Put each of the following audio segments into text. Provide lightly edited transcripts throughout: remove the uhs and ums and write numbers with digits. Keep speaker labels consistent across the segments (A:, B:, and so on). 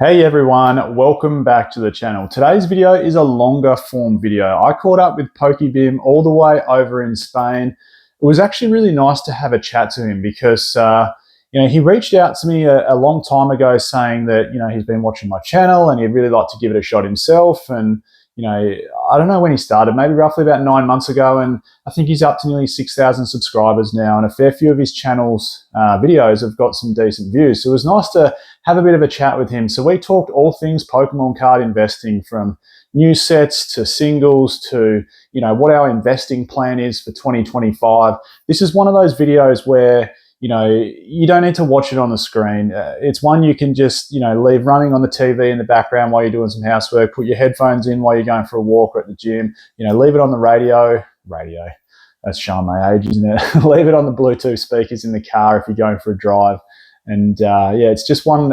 A: Hey everyone, welcome back to the channel. Today's video is a longer form video. I caught up with Poke Bim all the way over in Spain. It was actually really nice to have a chat to him because he reached out to me a long time ago saying that he's been watching my channel and he'd really like to give it a shot himself. And I don't know when he started, maybe roughly about 9 months ago, and I think he's up to nearly 6,000 subscribers now, and a fair few of his channel's videos have got some decent views. So it was nice to have a bit of a chat with him. So we talked all things Pokemon card investing, from new sets to singles to what our investing plan is for 2025. This is one of those videos where you don't need to watch it on the screen. It's one you can just leave running on the TV in the background while you're doing some housework. Put your headphones in while you're going for a walk or at the gym. Leave it on the radio. That's showing my age, isn't it? Leave it on the Bluetooth speakers in the car if you're going for a drive. And it's just one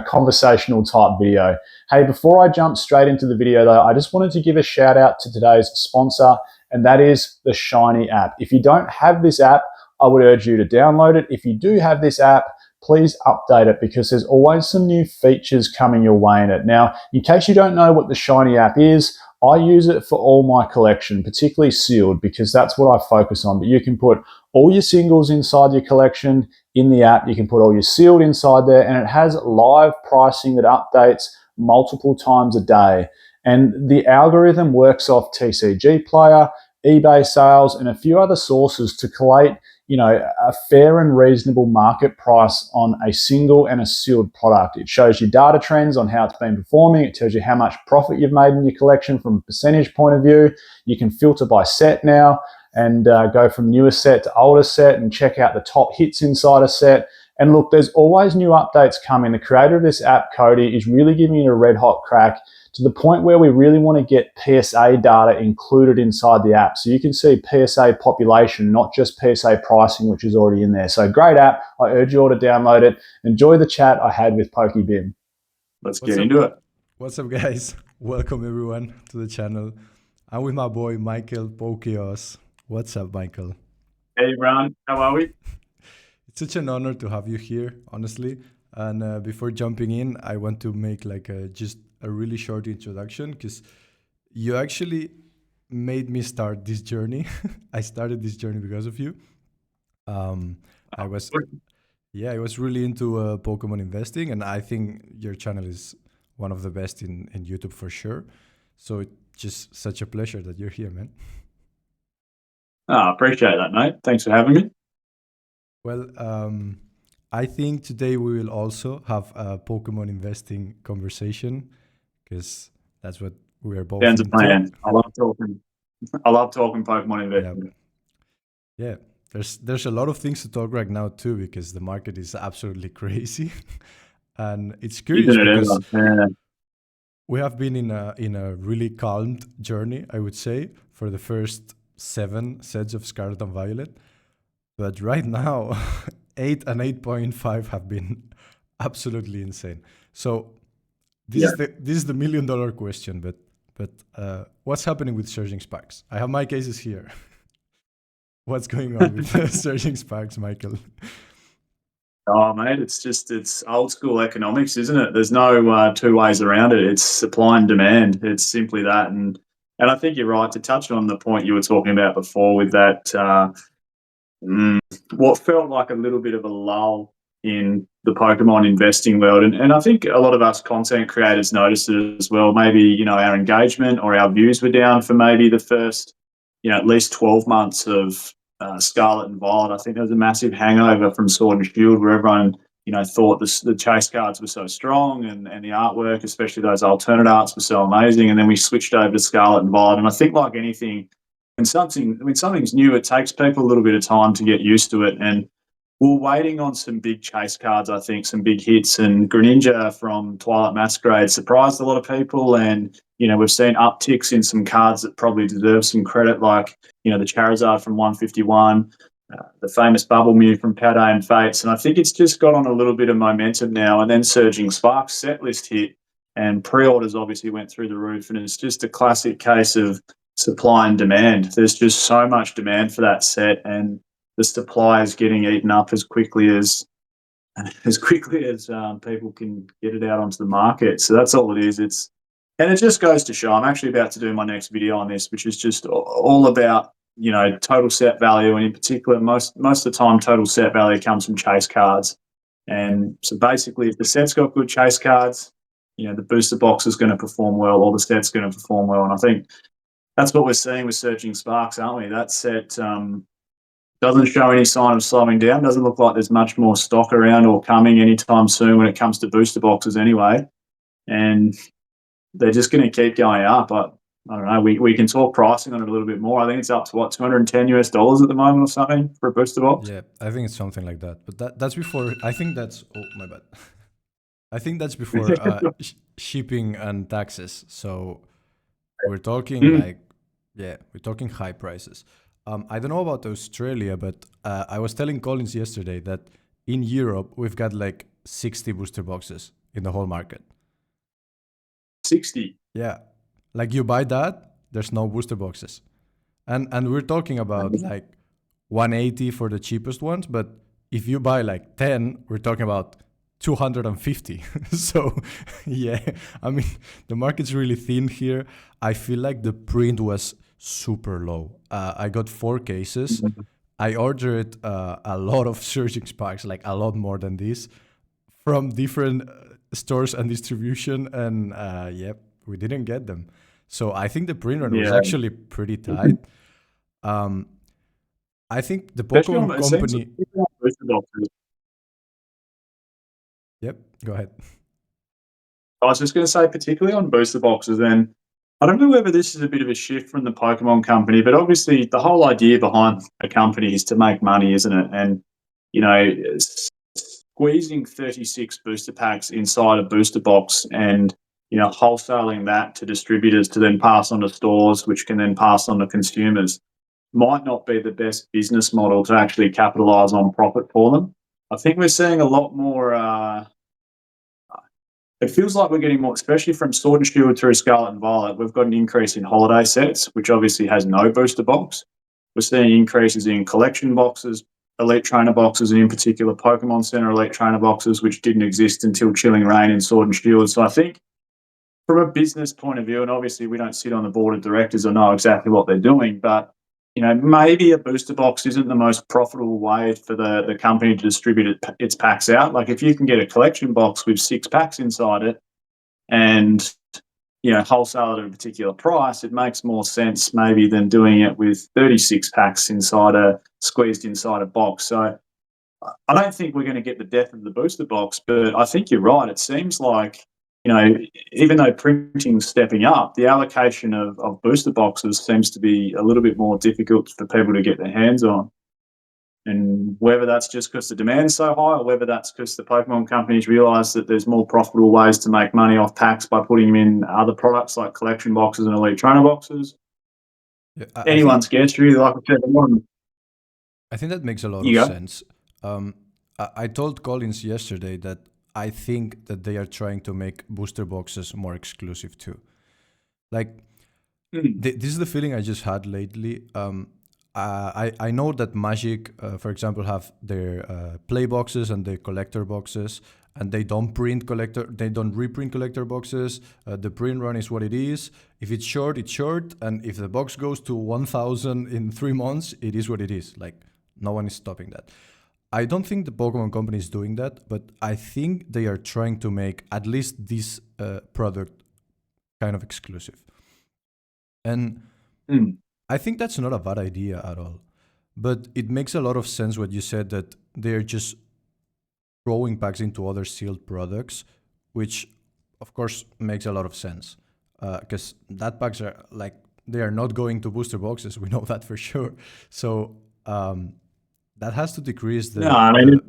A: conversational type video. Hey, before I jump straight into the video though, I just wanted to give a shout out to today's sponsor, and that is the Shiny app. If you don't have this app, I would urge you to download it. If you do have this app, please update it because there's always some new features coming your way in it. Now, in case you don't know what the Shiny app is, I use it for all my collection, particularly sealed, because that's what I focus on. But you can put all your singles inside your collection in the app. You can put all your sealed inside there, and it has live pricing that updates multiple times a day. And the algorithm works off TCG Player, eBay sales, and a few other sources to collate a fair and reasonable market price on a single and a sealed product. It shows you data trends on how it's been performing. It tells you how much profit you've made in your collection from a percentage point of view. You can filter by set now and go from newest set to oldest set and check out the top hits inside a set. And look, there's always new updates coming. The creator of this app, Cody, is really giving it a red hot crack, to the point where we really want to get PSA data included inside the app. So you can see PSA population, not just PSA pricing, which is already in there. So great app. I urge you all to download it. Enjoy the chat I had with Poke Bim.
B: Let's get into it.
C: What's up, guys? Welcome everyone to the channel. I'm with my boy Michael Pokeos. What's up, Michael?
B: Hey, Ron. How are we?
C: It's such an honor to have you here, honestly. And before jumping in, I want to make just a really short introduction, because you actually made me start this journey. I started this journey because of you. I was really into Pokemon investing, and I think your channel is one of the best in YouTube for sure. So it's just such a pleasure that you're here, man.
B: I appreciate that, mate. Thanks for having me.
C: Well, I think today we will also have a Pokemon investing conversation, because that's what we are both
B: Sounds a
C: into.
B: plan. I love talking Pokemon investing.
C: Yeah, there's a lot of things to talk right now too, because the market is absolutely crazy. And it's curious because we have been in a really calmed journey, I would say, for the first 7 sets of Scarlet and Violet. But right now, 8 and 8.5 have been absolutely insane. So this is the $1 million question. But what's happening with Surging Sparks? I have my cases here. What's going on with Surging Sparks, Michael?
B: Oh, mate, it's old school economics, isn't it? There's no two ways around it. It's supply and demand. It's simply that. And I think you're right to touch on the point you were talking about before with that. What felt like a little bit of a lull in the Pokemon investing world. And I think a lot of us content creators noticed it as well. Maybe, our engagement or our views were down for maybe the first, at least 12 months of Scarlet and Violet. I think there was a massive hangover from Sword and Shield, where everyone, thought the chase cards were so strong and the artwork, especially those alternate arts, were so amazing. And then we switched over to Scarlet and Violet. And I think, like anything, when something's new, it takes people a little bit of time to get used to it. And we're waiting on some big chase cards, I think, some big hits. And Greninja from Twilight Masquerade surprised a lot of people. And, we've seen upticks in some cards that probably deserve some credit, like, the Charizard from 151, the famous Bubble Mew from Paldean Fates. And I think it's just got on a little bit of momentum now. And then Surging Sparks set list hit, and pre-orders obviously went through the roof. And it's just a classic case of supply and demand. There's just so much demand for that set, and the supply is getting eaten up as quickly as as quickly as people can get it out onto the market. So that's all it is. And it just goes to show. I'm actually about to do my next video on this, which is just all about, you know, total set value, and in particular, most of the time, total set value comes from chase cards. And so basically, if the set's got good chase cards, you know, the booster box is going to perform well, or the set's going to perform well. And I think that's what we're seeing with Surging Sparks, aren't we? That set doesn't show any sign of slowing down. Doesn't look like there's much more stock around or coming anytime soon when it comes to booster boxes anyway. And they're just going to keep going up. I don't know. We can talk pricing on it a little bit more. I think it's up to what, $210 at the moment or something for a booster box.
C: Yeah, I think it's something like that. But that's before. I think that's. Oh my bad. I think that's before shipping and taxes. So we're talking like, yeah, we're talking high prices. I don't know about Australia, but I was telling Collins yesterday that in Europe we've got like 60 booster boxes in the whole market.
B: 60.
C: Yeah, like you buy that, there's no booster boxes, and we're talking about like 180 for the cheapest ones. But if you buy like 10, we're talking about 250. So yeah, I mean the market's really thin here. I feel like the print was super low. I got 4 cases. I ordered a lot of Surging Sparks, like a lot more than this, from different stores and distribution, and yep, we didn't get them. So I think the print run was actually pretty tight. I think the Pokemon company. Yep, go ahead.
B: I was just going to say, particularly on booster boxes, and I don't know whether this is a bit of a shift from the Pokemon company, but obviously the whole idea behind a company is to make money, isn't it? And, you know, squeezing 36 booster packs inside a booster box and, you know, wholesaling that to distributors to then pass on to stores, which can then pass on to consumers, might not be the best business model to actually capitalize on profit for them. I think we're seeing a lot more. It feels like we're getting more, especially from Sword and Shield through Scarlet and Violet. We've got an increase in holiday sets, which obviously has no booster box. We're seeing increases in collection boxes, Elite Trainer boxes, and in particular Pokemon Center Elite Trainer boxes, which didn't exist until Chilling Reign in Sword and Shield. So I think from a business point of view, and obviously we don't sit on the board of directors or know exactly what they're doing, but you know, maybe a booster box isn't the most profitable way for the company to distribute its packs out. Like if you can get a collection box with 6 packs inside it and, you know, wholesale at a particular price, it makes more sense maybe than doing it with 36 packs squeezed inside a box. So I don't think we're going to get the death of the booster box, but I think you're right. It seems like, you know, even though printing's stepping up, the allocation of booster boxes seems to be a little bit more difficult for people to get their hands on. And whether that's just because the demand's so high or whether that's because the Pokemon companies realise that there's more profitable ways to make money off packs by putting them in other products like collection boxes and Elite Trainer boxes.
C: Yeah,
B: Anyone's guess, really. Like I said,
C: I think that makes a lot of sense. I told Collins yesterday that I think that they are trying to make booster boxes more exclusive too. Like, this is the feeling I just had lately. I know that Magic, for example, have their play boxes and their collector boxes, and they don't reprint collector boxes. The print run is what it is. If it's short, it's short, and if the box goes to 1,000 in 3 months, it is what it is. Like, no one is stopping that. I don't think the Pokemon company is doing that, but I think they are trying to make at least this product kind of exclusive. And I think that's not a bad idea at all. But it makes a lot of sense what you said, that they're just throwing packs into other sealed products, which of course makes a lot of sense. Because that packs are like, they are not going to booster boxes, we know that for sure. So that has to decrease the...
B: No, I mean,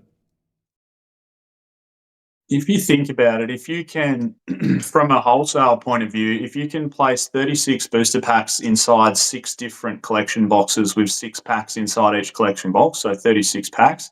B: if you think about it, if you can, from a wholesale point of view, if you can place 36 booster packs inside 6 different collection boxes with 6 packs inside each collection box, so 36 packs,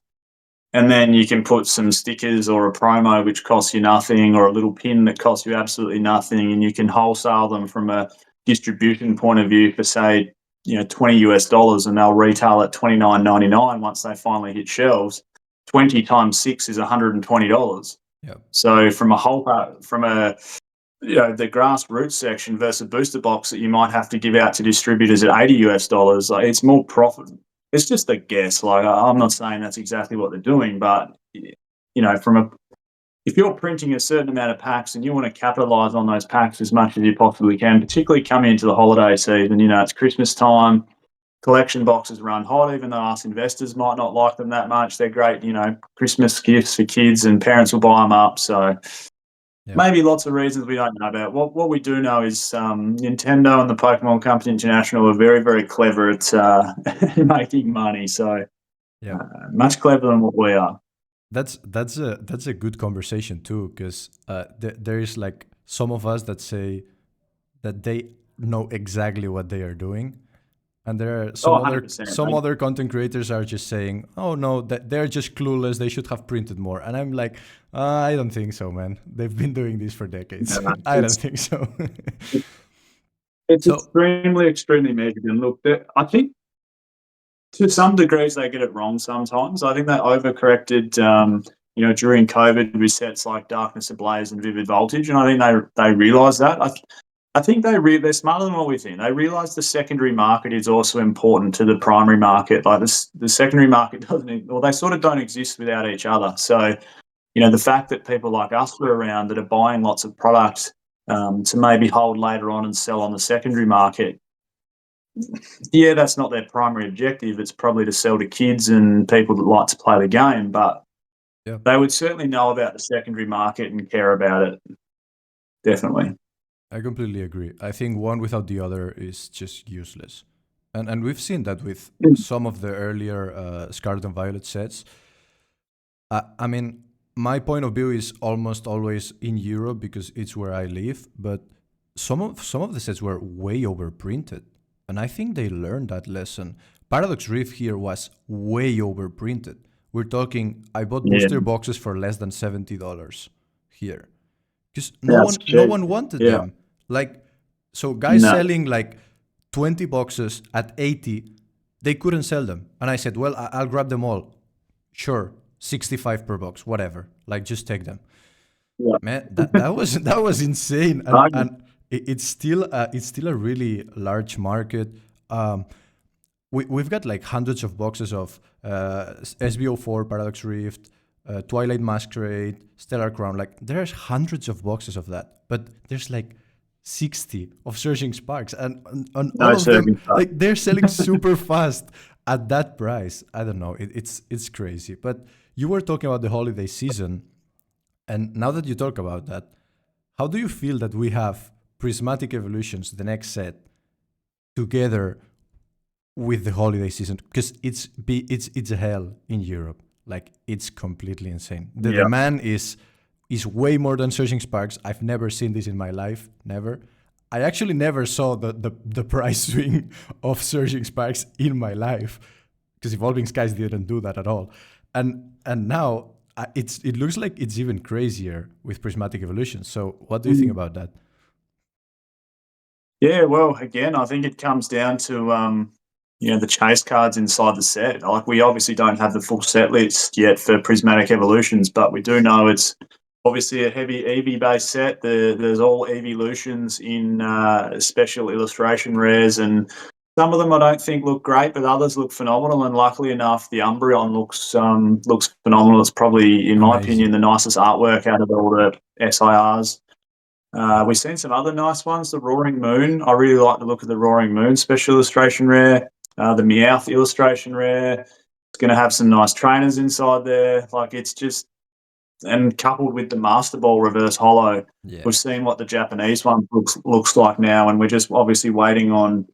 B: and then you can put some stickers or a promo which costs you nothing, or a little pin that costs you absolutely nothing, and you can wholesale them from a distribution point of view for, say, $20 US, and they'll retail at $29.99 once they finally hit shelves. 20 times 6 is $120.
C: Yeah.
B: So from a the grassroots section versus booster box that you might have to give out to distributors at $80, like, it's more profit. It's just a guess. Like, I'm not saying that's exactly what they're doing, but if you're printing a certain amount of packs and you want to capitalize on those packs as much as you possibly can, particularly coming into the holiday season, it's Christmas time. Collection boxes run hot, even though us investors might not like them that much. They're great, Christmas gifts for kids, and parents will buy them up. So maybe lots of reasons we don't know about. What we do know is Nintendo and the Pokemon Company International are very, very clever at making money. So much cleverer than what we are.
C: That's a good conversation too, because there is like some of us that say that they know exactly what they are doing. And there are some other content creators are just saying, "Oh no, that they're just clueless. They should have printed more." And I'm like, I don't think so, man. They've been doing this for decades. No, I don't think so.
B: It's extremely, extremely measured. And look, I think to some degrees they get it wrong sometimes. I think they overcorrected, during COVID with sets like Darkness Ablaze and Vivid Voltage, and I think they realised that. I think they're smarter than what we think. They realise the secondary market is also important to the primary market. Like the secondary market they sort of don't exist without each other. So, the fact that people like us are around that are buying lots of product to maybe hold later on and sell on the secondary market, that's not their primary objective. It's probably to sell to kids and people that like to play the game, but they would certainly know about the secondary market and care about it. Definitely.
C: I completely agree. I think one without the other is just useless. And we've seen that with some of the earlier Scarlet and Violet sets. I mean, my point of view is almost always in Europe because it's where I live, but some of the sets were way overprinted. And I think they learned that lesson. Paradox Rift here was way overprinted. We're talking, I bought booster boxes for less than $70 here. Because no one wanted them. Like, so guys selling like 20 boxes at 80, they couldn't sell them. And I said, well, I'll grab them all. Sure, 65 per box, whatever. Like, just take them. Yeah. Man, that was insane. And it's still a really large market. We've got like hundreds of boxes of SBO4, Paradox Rift, Twilight Masquerade, Stellar Crown. Like, there's hundreds of boxes of that, but there's like 60 of Surging Sparks, and all of them, like, they're selling super fast at that price. I don't know. It's crazy. But you were talking about the holiday season, and now that you talk about that, how do you feel that we have Prismatic Evolutions, the next set, together with the holiday season? Because it's a hell in Europe. Like, it's completely insane. The demand is way more than Surging Sparks. I've never seen this in my life. Never. I actually never saw the price swing of Surging Sparks in my life, because Evolving Skies didn't do that at all. And now it looks like it's even crazier with Prismatic Evolutions. So what do you think about that?
B: Yeah, well, again, I think it comes down to the chase cards inside the set. Like, we obviously don't have the full set list yet for Prismatic Evolutions, but we do know it's obviously a heavy Eevee-based set. There's all Evolutions in special illustration rares, and some of them I don't think look great, but others look phenomenal. And luckily enough, the Umbreon looks phenomenal. It's probably, in my opinion, the nicest artwork out of all the SIRs. We've seen some other nice ones. The Roaring Moon. I really like the look of the Roaring Moon special illustration rare. The Meowth illustration rare. It's going to have some nice trainers inside there. Like, it's just, and coupled with the Master Ball reverse holo, we've seen what the Japanese one looks like now, and we're just obviously waiting on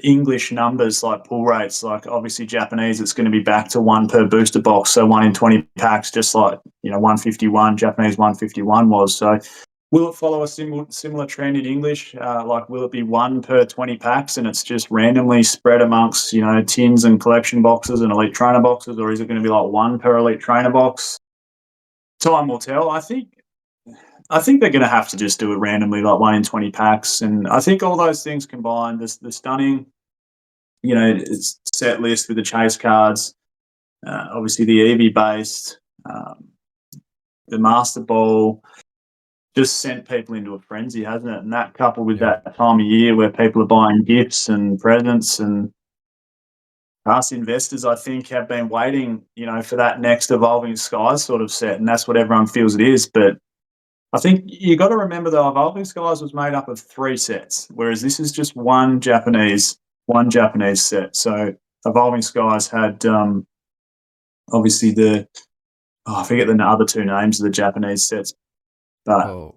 B: English numbers like pull rates. Like, obviously Japanese, it's going to be back to 1 per booster box, so 1 in 20 packs, just like 151 Japanese 151 was. So will it follow a similar trend in English? Like, will it be 1 per 20 packs and it's just randomly spread amongst, tins and collection boxes and elite trainer boxes, or is it going to be like 1 per elite trainer box? Time will tell. I think they're going to have to just do it randomly, like 1 in 20 packs. And I think all those things combined, the stunning, set list with the chase cards, obviously the Eevee based, the Master Ball, just sent people into a frenzy, hasn't it? And that coupled with that time of year where people are buying gifts and presents, and us investors, I think, have been waiting, for that next Evolving Skies sort of set, and that's what everyone feels it is. But I think you got to remember the Evolving Skies was made up of 3 sets, whereas this is just one Japanese set. So Evolving Skies had obviously I forget the other 2 names of the Japanese sets, but you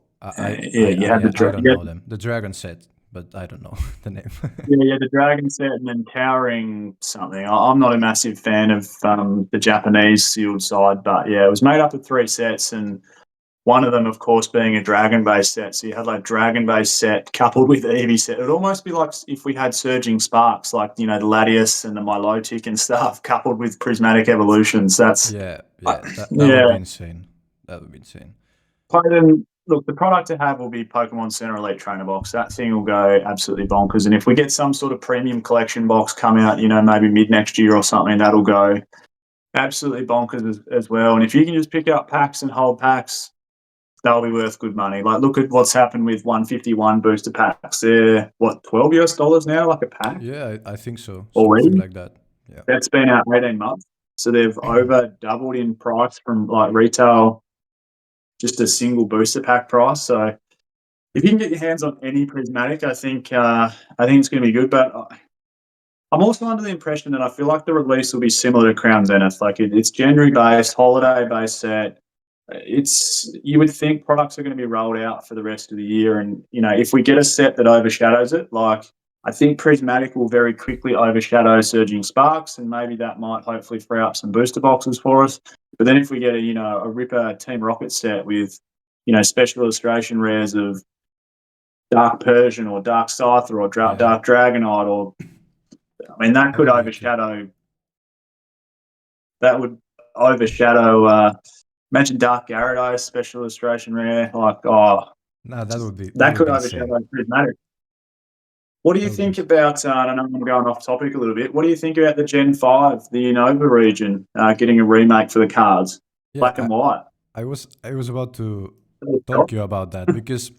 B: had
C: I don't know them. The Dragon set, but I don't know the name.
B: Yeah, the Dragon set and then Towering something. I'm not a massive fan of the Japanese sealed side, but yeah, it was made up of 3 sets, and one of them, of course, being a dragon-based set. So you had like dragon-based set coupled with Eevee set. It would almost be like if we had Surging Sparks, like, the Latias and the Milotic and stuff, coupled with Prismatic Evolutions. That's
C: that would be insane. That would be insane.
B: Look, the product to have will be Pokemon Center Elite Trainer Box. That thing will go absolutely bonkers. And if we get some sort of premium collection box come out, maybe mid next year or something, that'll go absolutely bonkers as well. And if you can just pick up packs and hold packs, they'll be worth good money. Like, look at what's happened with 151 booster packs. They're, $12 US now, like a pack?
C: Yeah, I think so.
B: Already?
C: Something like that. Yeah.
B: That's been out 18 months. So they've over doubled in price from like retail, just a single booster pack price. So if you can get your hands on any Prismatic, I think it's going to be good. But I'm also under the impression that I feel like the release will be similar to Crown Zenith. Like it's January based, holiday based set. You would think products are going to be rolled out for the rest of the year, and if we get a set that overshadows it, like I think Prismatic will very quickly overshadow Surging Sparks, and maybe that might hopefully free up some booster boxes for us. But then if we get a ripper Team Rocket set with special illustration rares of Dark Persian or Dark Scyther or Dark Dragonite, or that could overshadow. That would overshadow. Imagine Dark Gyarados special illustration rare. That could overshadow Prismatic. What do you think about? I don't know, I'm going off topic a little bit. What do you think about the Gen 5, the Unova region, getting a remake for the cards, black and white?
C: I was about to talk to you about that, because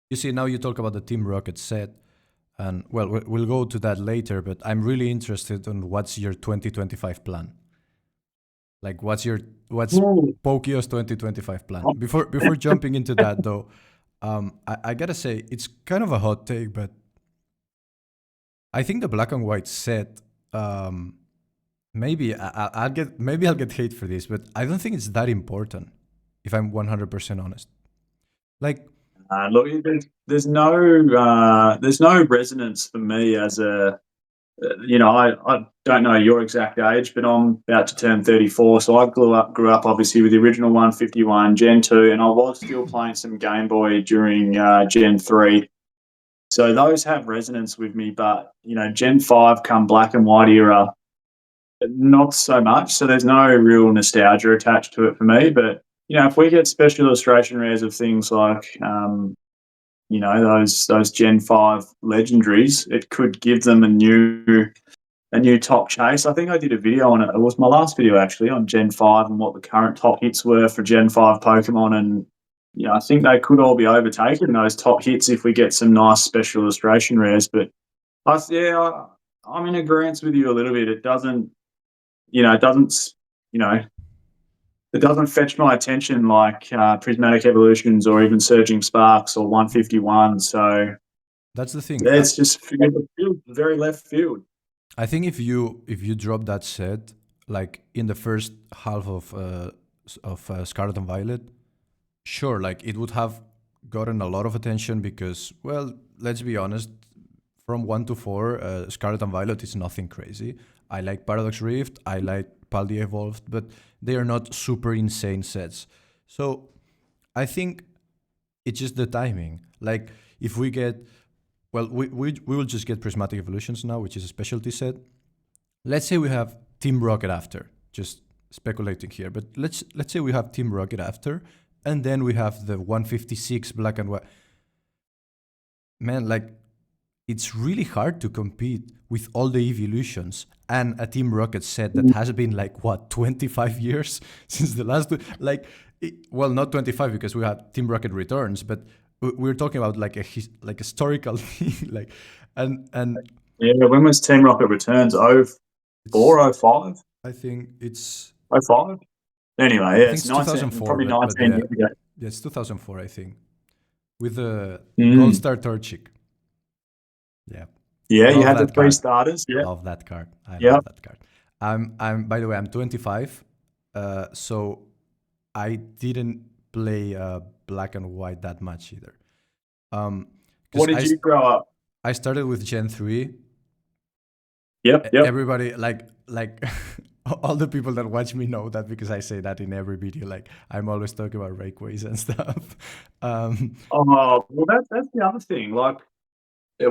C: you see, now you talk about the Team Rocket set, and we'll go to that later. But I'm really interested in what's your 2025 plan. Like, what's Pokeos 2025 plan? Before jumping into that, though, I gotta say it's kind of a hot take, but I think the black and white set, maybe I'll get hate for this, but I don't think it's that important, if I'm 100% honest. Like,
B: look, there's no resonance for me as a. I don't know your exact age, but I'm about to turn 34. So I grew up obviously with the original 151, Gen 2, and I was still playing some Game Boy during Gen 3. So those have resonance with me, but Gen 5 come black and white era, not so much. So there's no real nostalgia attached to it for me. But if we get special illustration rares of things like those Gen 5 legendaries, it could give them a new top chase. I think I did a video on it. It was my last video actually on Gen 5 and what the current top hits were for Gen 5 Pokemon, and I think they could all be overtaken, those top hits, if we get some nice special illustration rares. But I'm in agreement with you a little bit. It doesn't fetch my attention like Prismatic Evolutions or even Surging Sparks or 151. So
C: that's the thing.
B: It's just very left field.
C: I think if you drop that set like in the first half of Scarlet and Violet, sure, like it would have gotten a lot of attention because, well, let's be honest, from 1 to 4, Scarlet and Violet is nothing crazy. I like Paradox Rift, I like Paldia Evolved, but they are not super insane sets. So I think it's just the timing. Like if we get, well, we will just get Prismatic Evolutions now, which is a specialty set. Let's say we have Team Rocket after, just speculating here, but let's say we have Team Rocket after, and then we have the 156 black and white. Man, like it's really hard to compete with all the evolutions and a Team Rocket set that has been like what 25 years since the last like well, not 25 because we had Team Rocket Returns, but we're talking about like a like historical thing, like and
B: yeah. When was Team Rocket Returns? 04, 05?
C: I think it's
B: 05? Anyway, yeah,
C: I think
B: it's
C: it's
B: 19,
C: 2004,
B: probably
C: but
B: 19 years ago.
C: yeah, it's 2004, I think, with the Gold
B: Mm.
C: Star Torchic. Yeah,
B: Yeah, you
C: love
B: had the
C: that
B: three
C: card.
B: starters. Yeah,
C: Love that card. I
B: yeah.
C: love that card. I'm. By the way, I'm 25. So I didn't play Black and White that much either.
B: What
C: Because
B: did you grow up?
C: I started with Gen 3.
B: Yep, yep.
C: Everybody like all the people that watch me know that because I say that in every video. Like I'm always talking about Rayquaza and stuff.
B: Oh, well, that's the other thing. Like,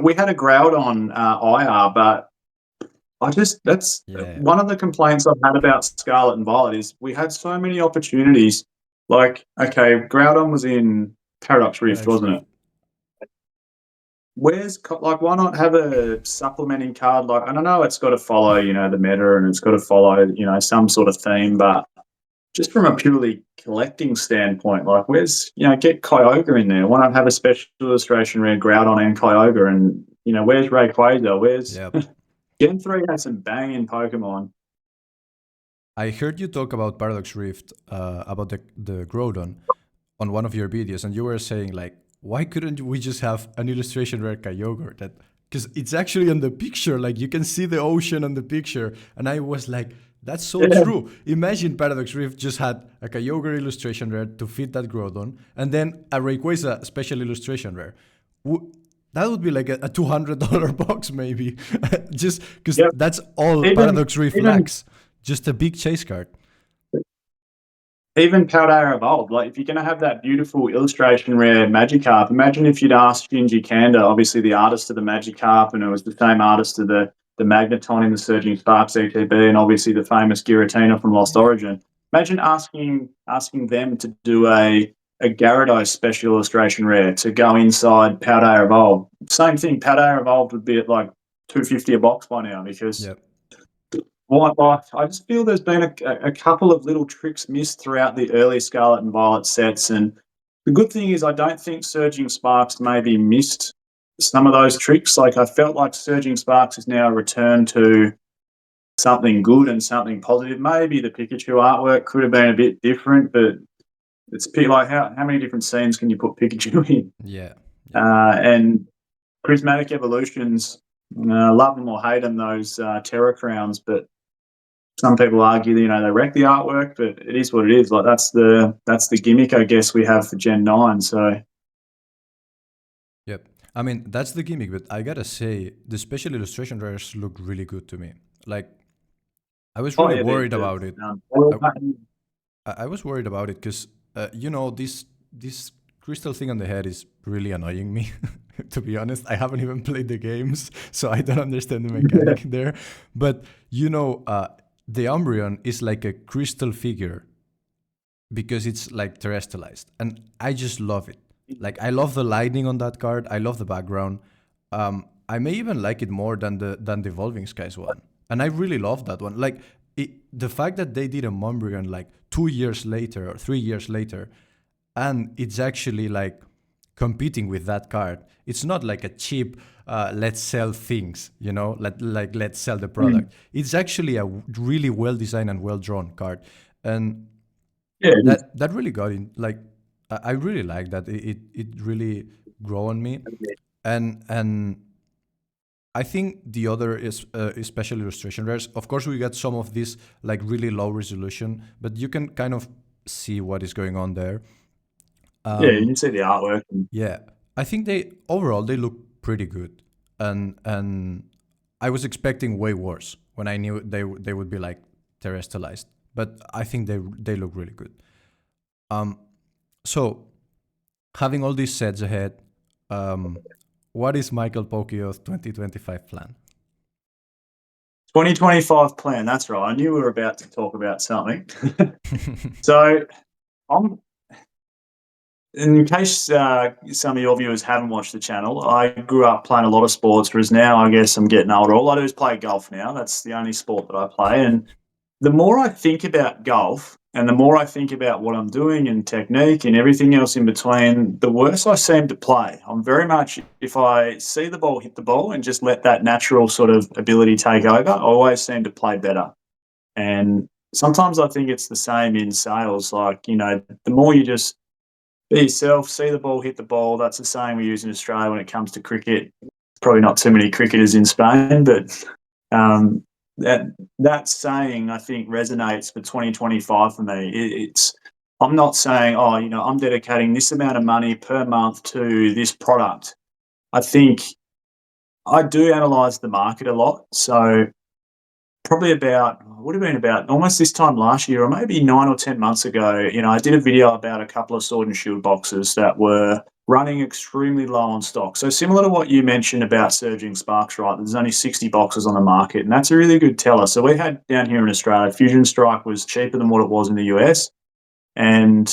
B: we had a Groudon IR, but that's
C: Yeah,
B: one of the complaints I've had about Scarlet and Violet is we had so many opportunities. Like, okay, Groudon was in Paradox Rift,
C: Paradox
B: wasn't
C: Rift.
B: it? Why not have a supplementing card? Like, I don't know, it's got to follow, the meta and it's got to follow, some sort of theme, but just from a purely collecting standpoint, like, get Kyogre in there. Why not have a special illustration rare Groudon and Kyogre? And, where's Rayquaza?
C: Yep.
B: Gen 3 has some banging Pokemon.
C: I heard you talk about Paradox Rift, about the Groudon on one of your videos, and you were saying like, why couldn't we just have an illustration rare Kyogre? That because it's actually on the picture, like you can see the ocean on the picture, and I was like, that's so true. Imagine Paradox Rift just had a Kyogre illustration rare to fit that Groudon, and then a Rayquaza special illustration rare. That would be like a $200 box maybe, just because that's all Paradox Rift lacks. Just a big chase card.
B: Even Paldea Evolved, like if you're going to have that beautiful illustration rare Magikarp, imagine if you'd asked Shinji Kanda, obviously the artist of the Magikarp, and it was the same artist of the Magneton in the Surging Sparks ETB, and obviously the famous Giratina from Lost Origin. Imagine asking them to do a Gyarados special illustration rare to go inside Paldea Evolved. Same thing, Paldea Evolved would be at like $250 a box by now because.
C: Yep.
B: I just feel there's been a couple of little tricks missed throughout the early Scarlet and Violet sets, and the good thing is I don't think Surging Sparks maybe missed some of those tricks. Like I felt like Surging Sparks is now a return to something good and something positive. Maybe the Pikachu artwork could have been a bit different, but it's like how many different scenes can you put Pikachu in?
C: Yeah.
B: And Prismatic Evolutions, love them or hate them, those Terra Crowns, but some people argue that, they wreck the artwork, but it is what it is. Like that's the gimmick, I guess, we have for Gen 9. So
C: Yep. I mean, that's the gimmick, but I gotta say, the special illustration rares look really good to me. Like, I was really worried about it. I was worried about it because, this crystal thing on the head is really annoying me. To be honest, I haven't even played the games, so I don't understand the mechanic there. But, the Umbreon is like a crystal figure because it's like terrestrialized, and I just love it. Like I love the lighting on that card. I love the background. I may even like it more than the Evolving Skies one, and I really love that one. Like the fact that they did a Umbreon like 2 years later or 3 years later, and it's actually like competing with that card. It's not like a cheap let's sell things, let's sell the product. It's actually a really well designed and well drawn card, and that really got in. Like I really like that. It really grew on me, and I think the other is special illustration rares. Of course, we got some of this like really low resolution, but you can kind of see what is going on there.
B: You can see the artwork.
C: Yeah, I think overall they look pretty good, and I was expecting way worse when I knew they would be like terrestrialized, but I think they look really good. So having all these sets ahead, what is Michael Pokio's 2025 plan?
B: 2025 plan. That's right. I knew we were about to talk about something. So in case some of your viewers haven't watched the channel, I grew up playing a lot of sports, whereas now I guess I'm getting older. All I do is play golf now. That's the only sport that I play. And the more I think about golf and the more I think about what I'm doing and technique and everything else in between, the worse I seem to play. I'm very much, if I see the ball hit the ball and just let that natural sort of ability take over, I always seem to play better. And sometimes I think it's the same in sales. Like, you know, the more you just be yourself, see the ball hit the ball. That's the saying we use in Australia when it comes to cricket. Probably not too many cricketers in Spain, but um, that saying I think resonates for 2025 for me. It's I'm not saying, oh, you know, I'm dedicating this amount of money per month to this product. I think I do analyze the market a lot. So probably would have been about almost this time last year or maybe 9 or 10 months ago, you know, I did a video about a couple of Sword and Shield boxes that were running extremely low on stock. So similar to what you mentioned about Surging Sparks, right? There's only 60 boxes on the market, and that's a really good teller. So we had down here in Australia, Fusion Strike was cheaper than what it was in the US. And,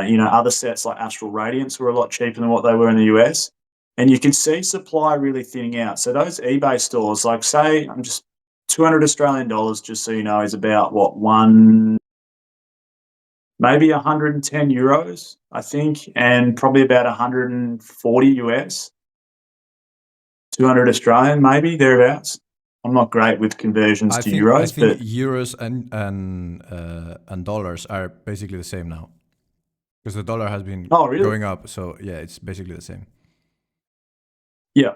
B: you know, other sets like Astral Radiance were a lot cheaper than what they were in the US. And you can see supply really thinning out. So those eBay stores, like say, I'm just 200 Australian dollars, just so you know, is about what, maybe 110 euros, I think, and probably about 140 US, 200 Australian, maybe thereabouts. I'm not great with conversions to euros,
C: I think
B: but
C: euros and dollars are basically the same now, because the dollar has been going up. So yeah, it's basically the same.
B: Yeah.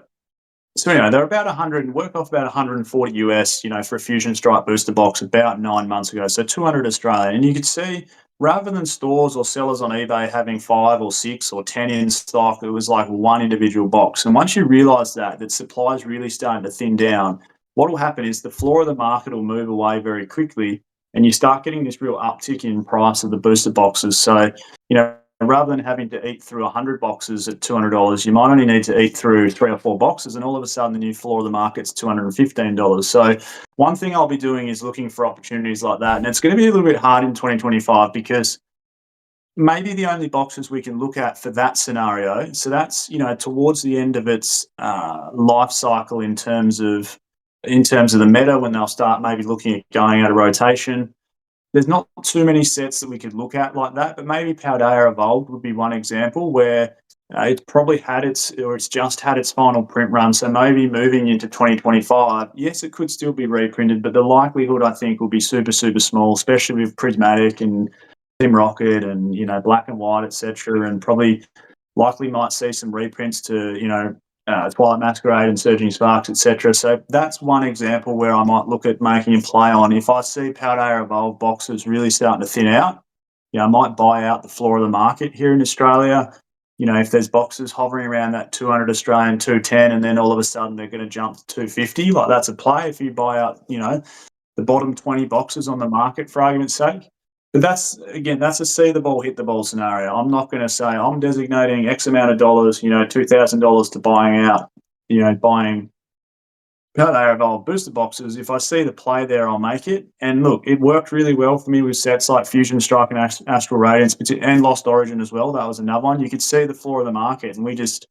B: So anyway, they're about 100, work off about 140 US, you know, for a Fusion Strike booster box about 9 months ago. So 200 Australian. And you could see, rather than stores or sellers on eBay having 5 or 6 or 10 in stock, it was like one individual box. And once you realize that supply is really starting to thin down, what will happen is the floor of the market will move away very quickly, and you start getting this real uptick in price of the booster boxes. So, you know, rather than having to eat through 100 boxes at $200, you might only need to eat through 3 or 4 boxes, and all of a sudden the new floor of the market's $215. So one thing I'll be doing is looking for opportunities like that, and it's going to be a little bit hard in 2025 because maybe the only boxes we can look at for that scenario, so that's, you know, towards the end of its life cycle in terms of the meta, when they'll start maybe looking at going out of rotation. There's not too many sets that we could look at like that, but maybe Paldea Evolved would be one example where it's probably it's just had its final print run. So maybe moving into 2025, yes, it could still be reprinted, but the likelihood I think will be super, super small, especially with Prismatic and Team Rocket and, you know, Black and White, etc. And probably likely might see some reprints to, you know, Twilight Masquerade and Surging Sparks, etc. So that's one example where I might look at making a play on. If I see Paldea Evolved boxes really starting to thin out, you know, I might buy out the floor of the market here in Australia. You know, if there's boxes hovering around that 200 Australian, 210, and then all of a sudden they're going to jump to 250, like that's a play. If you buy out, you know, the bottom 20 boxes on the market, for argument's sake. But that's a see the ball, hit the ball scenario. I'm not going to say I'm designating X amount of dollars, you know, $2,000 to buying Paldea Evolved booster boxes. If I see the play there, I'll make it. And look, it worked really well for me with sets like Fusion Strike and Astral Radiance, and Lost Origin as well. That was another one. You could see the floor of the market, and we just,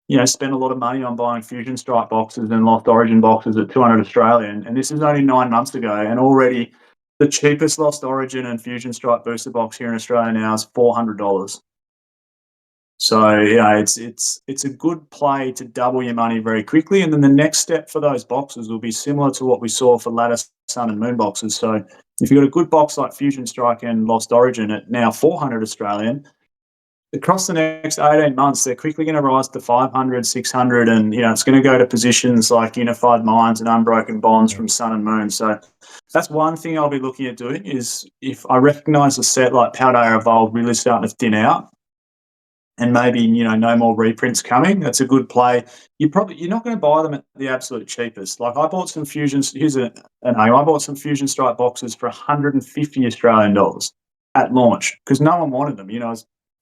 B: you know, spend a lot of money on buying Fusion Strike boxes and Lost Origin boxes at 200 Australian. And this is only 9 months ago, and already the cheapest Lost Origin and Fusion Strike booster box here in Australia now is $400. So, you know, it's a good play to double your money very quickly. And then the next step for those boxes will be similar to what we saw for Lattice, Sun and Moon boxes. So if you've got a good box like Fusion Strike and Lost Origin at now 400 Australian, across the next 18 months, they're quickly going to rise to 500, 600, and, you know, it's going to go to positions like Unified Minds and Unbroken Bonds from Sun and Moon. So that's one thing I'll be looking at doing, is if I recognise a set like Paldea Evolved really starting to thin out, and maybe, you know, no more reprints coming, that's a good play. You're not going to buy them at the absolute cheapest. Like I bought some Fusions. I bought some Fusion Strike boxes for 150 Australian dollars at launch because no one wanted them. You know,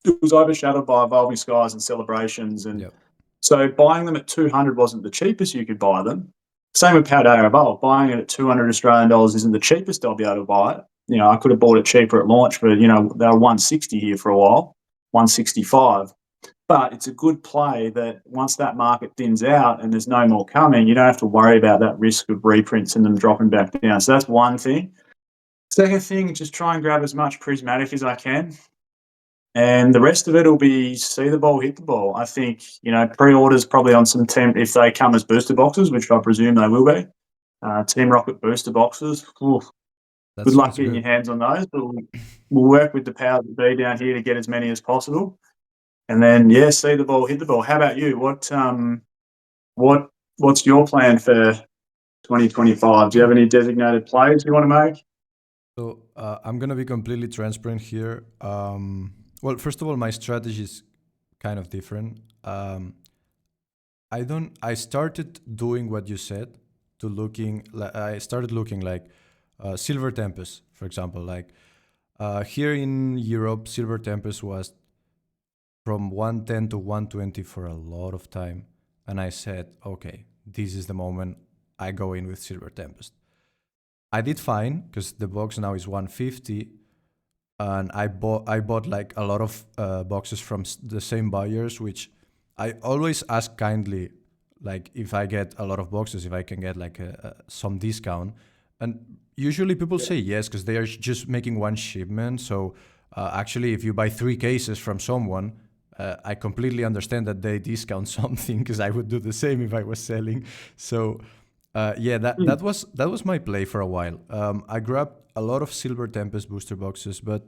B: it was overshadowed by Evolving Skies and Celebrations, and so buying them at 200 wasn't the cheapest you could buy them. Same with Paldea Evolved. Buying it at 200 Australian dollars isn't the cheapest I'll be able to buy it. You know, I could have bought it cheaper at launch, but, you know, they were 160 here for a while. 165. But it's a good play that once that market thins out and there's no more coming, you don't have to worry about that risk of reprints and them dropping back down. So that's one thing. Second thing, just try and grab as much prismatic as I can. And the rest of it will be see the ball, hit the ball. I think, pre-orders probably on some team, if they come as booster boxes, which I presume they will be, Team Rocket booster boxes. Oof. Good luck getting your hands on those. But we'll work with the powers that be down here to get as many as possible. And then, see the ball, hit the ball. How about you? What's your plan for 2025? Do you have any designated plays you want to make?
C: So I'm gonna be completely transparent here. Well, first of all, my strategy is kind of different. I started doing what you said I started looking like Silver Tempest, for example. Like here in Europe, Silver Tempest was from 110 to 120 for a lot of time. And I said, okay, this is the moment I go in with Silver Tempest. I did fine because the box now is 150, and I bought like a lot of boxes from the same buyers, which I always ask kindly, like if I get a lot of boxes, if I can get like some discount. And usually people say yes because they are just making one shipment. So actually, if you buy 3 cases from someone, I completely understand that they discount something because I would do the same if I was selling. So that was my play for a while. I grabbed a lot of Silver Tempest booster boxes, but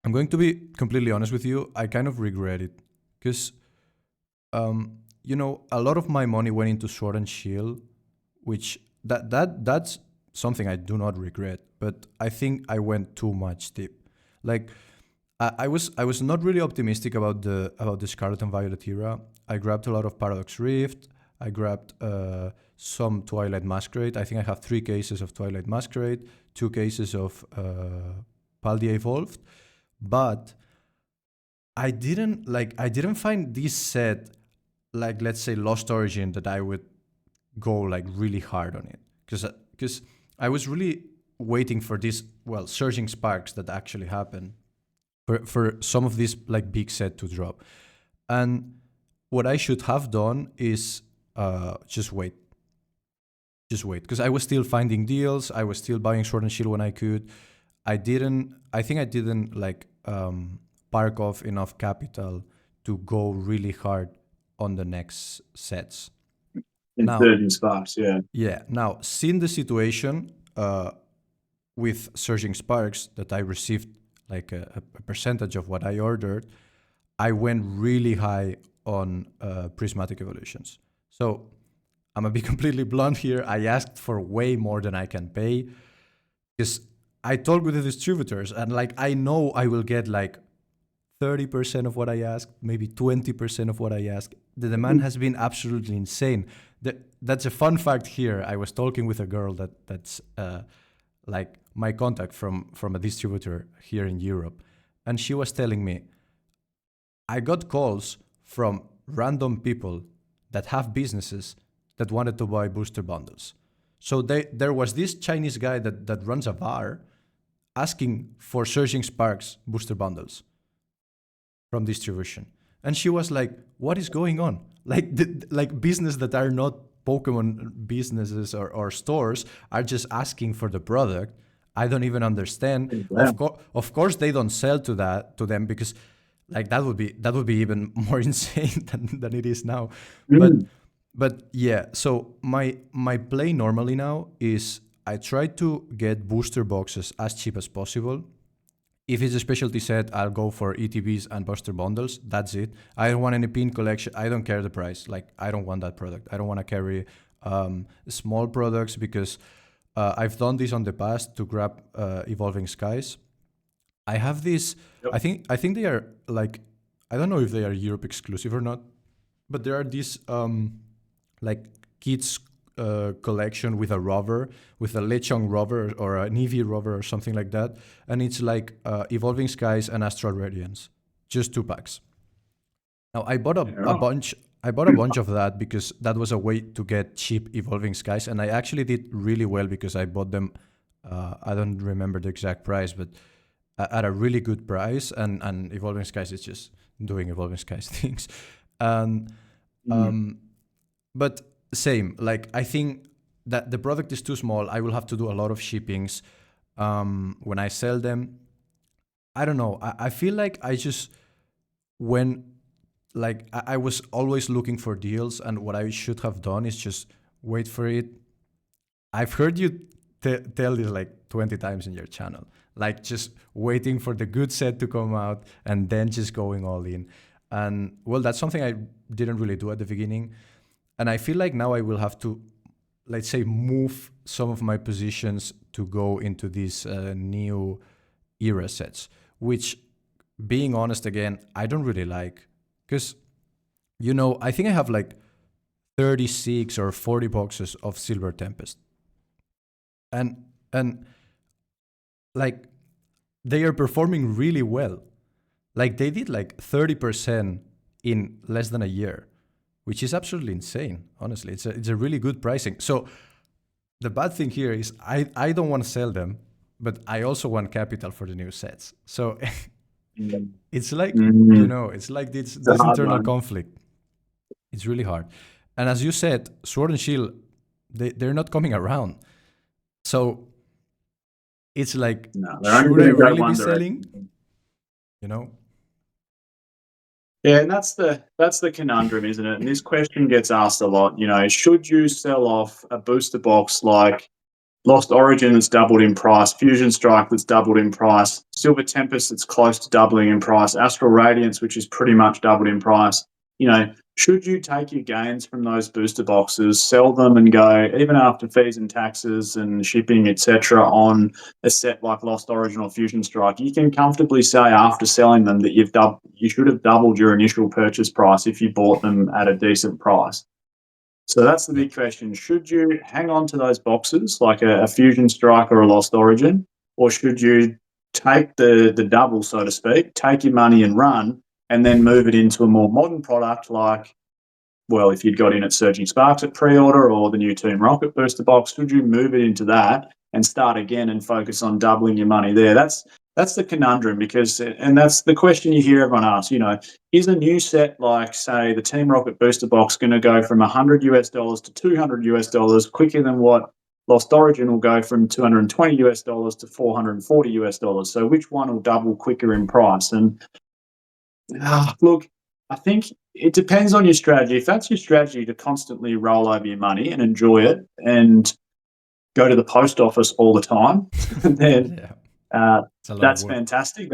C: I'm going to be completely honest with you. I kind of regret it because a lot of my money went into Sword and Shield, which that's something I do not regret. But I think I went too much deep. Like I was not really optimistic about the Scarlet and Violet era. I grabbed a lot of Paradox Rift. I grabbed some Twilight Masquerade. I think I have 3 cases of Twilight Masquerade, 2 cases of Paldea Evolved, but I didn't find this set like, let's say, Lost Origin, that I would go like really hard on it because I was really waiting for this Surging Sparks that actually happened for some of this like big set to drop. And what I should have done is just wait because I was still finding deals. I was still buying Sword and Shield when I could. I think I didn't like park off enough capital to go really hard on the next sets.
B: Surging Sparks,
C: yeah. Now, seeing the situation with Surging Sparks, that I received like a percentage of what I ordered, I went really high on Prismatic Evolutions. So I'm gonna be completely blunt here. I asked for way more than I can pay because I talked with the distributors, and like I know I will get like 30% of what I asked, maybe 20% of what I asked. The demand has been absolutely insane. That's a fun fact here. I was talking with a girl that's like my contact from a distributor here in Europe, and she was telling me, I got calls from random people that have businesses that wanted to buy booster bundles. So there was this Chinese guy that runs a bar asking for Surging Sparks booster bundles from distribution. And she was like, what is going on? Like business that are not Pokemon businesses or stores are just asking for the product. I don't even understand.
B: Yeah.
C: Of course they don't sell to them because like that would be even more insane than it is now. But yeah, so my play normally now is I try to get booster boxes as cheap as possible. If it's a specialty set, I'll go for ETBs and booster bundles. That's it. I don't want any pin collection. I don't care the price. Like, I don't want that product. I don't want to carry small products because I've done this on the past to grab Evolving Skies. I have this. Yep. I think they are like, I don't know if they are Europe exclusive or not, but there are these like kids collection with a rover, with a Lechonk rover or an Eevee rover or something like that, and it's like Evolving Skies and Astral Radiance, just 2 packs. Now I bought a bunch. I bought a bunch of that because that was a way to get cheap Evolving Skies, and I actually did really well because I bought them. I don't remember the exact price, but at a really good price, and Evolving Skies is just doing Evolving Skies things. And but same, like I think that the product is too small. I will have to do a lot of shippings when I sell them. I don't know. I feel like I just when like I was always looking for deals, and what I should have done is just wait for it. I've heard you tell this like 20 times in your channel, like just waiting for the good set to come out and then just going all in. And well, that's something I didn't really do at the beginning. And I feel like now I will have to, let's say, move some of my positions to go into these new era sets, which, being honest again, I don't really like. Because, you know, I think I have like 36 or 40 boxes of Silver Tempest. And like they are performing really well. Like they did like 30% in less than a year, which is absolutely insane. Honestly, it's a really good pricing. So the bad thing here is I don't want to sell them, but I also want capital for the new sets. So it's like, you know, it's like this internal conflict. It's really hard. And as you said, Sword and Shield, they're not coming around. So it's like, should I really be selling? You know?
B: Yeah, and that's the conundrum, isn't it? And this question gets asked a lot. You know, should you sell off a booster box like Lost Origin that's doubled in price, Fusion Strike that's doubled in price, Silver Tempest that's close to doubling in price, Astral Radiance, which is pretty much doubled in price? You know, should you take your gains from those booster boxes, sell them and go, even after fees and taxes and shipping, etc., on a set like Lost Origin or Fusion Strike? You can comfortably say after selling them that you should have doubled your initial purchase price if you bought them at a decent price. So that's the big question. Should you hang on to those boxes like a Fusion Strike or a Lost Origin, or should you take the double, so to speak, take your money and run, and then move it into a more modern product like, well, if you'd got in at Surging Sparks at pre-order or the new Team Rocket booster box, should you move it into that and start again and focus on doubling your money there? That's the conundrum, because, and that's the question you hear everyone ask, you know, is a new set like, say, the Team Rocket booster box going to go from $100 to $200 quicker than what Lost Origin will go from $220 to $440? So which one will double quicker in price? And look, I think it depends on your strategy. If that's your strategy to constantly roll over your money and enjoy it and go to the post office all the time, then that's fantastic.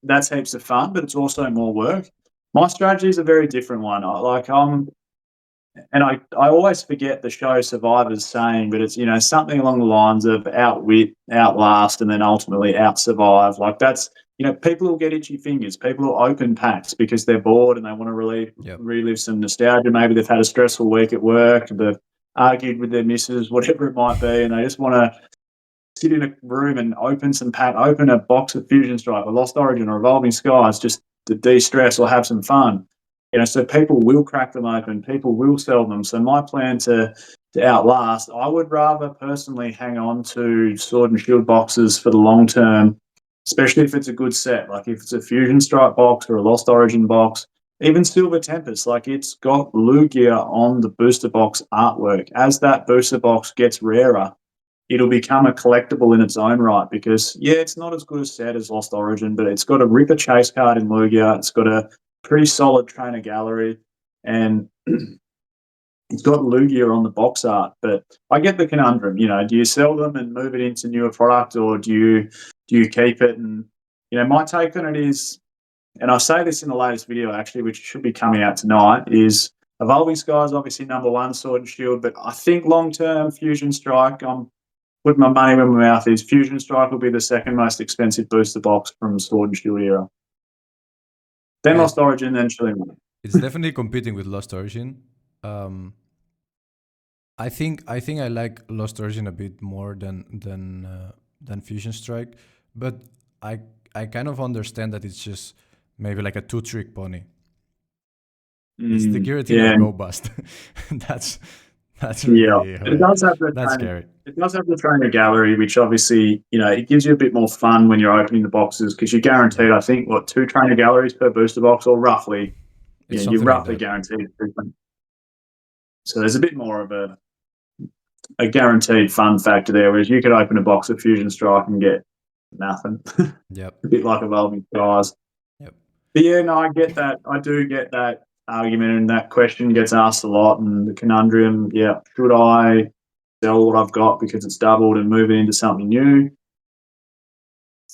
B: That's heaps of fun, but it's also more work. My strategy is a very different one. I always forget the show Survivor's saying, but it's, you know, something along the lines of outwit, outlast, and then ultimately out-survive. Like that's, you know, people will get itchy fingers. People will open packs because they're bored and they want to relive some nostalgia. Maybe they've had a stressful week at work, they've argued with their missus, whatever it might be, and they just want to sit in a room and open a box of Fusion Strike or Lost Origin or Evolving Skies just to de-stress or have some fun. You know, so people will crack them open, people will sell them. So my plan to outlast, I would rather personally hang on to Sword and Shield boxes for the long term, especially if it's a good set. Like if it's a Fusion Strike box or a Lost Origin box, even Silver Tempest, like it's got Lugia on the booster box artwork. As that booster box gets rarer, it'll become a collectible in its own right, because, yeah, it's not as good a set as Lost Origin, but it's got a Ripper chase card in Lugia. It's got a pretty solid trainer gallery, and it's got Lugia on the box art. But I get the conundrum, you know, do you sell them and move it into newer product, or do you keep it? And, you know, my take on it is, and I say this in the latest video actually, which should be coming out tonight, is Evolving Skies obviously number one, Sword and Shield, but I think long-term Fusion Strike, I'm putting my money where my mouth is, Fusion Strike will be the second most expensive booster box from Sword and Shield era. Then Lost Origin, then Chilling.
C: It's definitely competing with Lost Origin. I think I like Lost Origin a bit more than Fusion Strike, but I kind of understand that it's just maybe like a two-trick pony. It's the Giratina Go Bust. That's
B: Yeah,
C: really
B: it does have the
C: that's scary.
B: it does have the trainer gallery, which obviously, it gives you a bit more fun when you're opening the boxes because you're guaranteed,
C: Yeah.
B: I think, what, 2 trainer galleries per booster box, or roughly,
C: It's
B: you're
C: something like
B: roughly
C: that.
B: guaranteed. So there's a bit more of a guaranteed fun factor there, whereas you could open a box of Fusion Strike and get nothing.
C: Yep.
B: A bit like Evolving Skies.
C: Yep.
B: But yeah, no, I get that. I do get that argument, and that question gets asked a lot. And the conundrum, yeah, should I sell what I've got because it's doubled and move it into something new?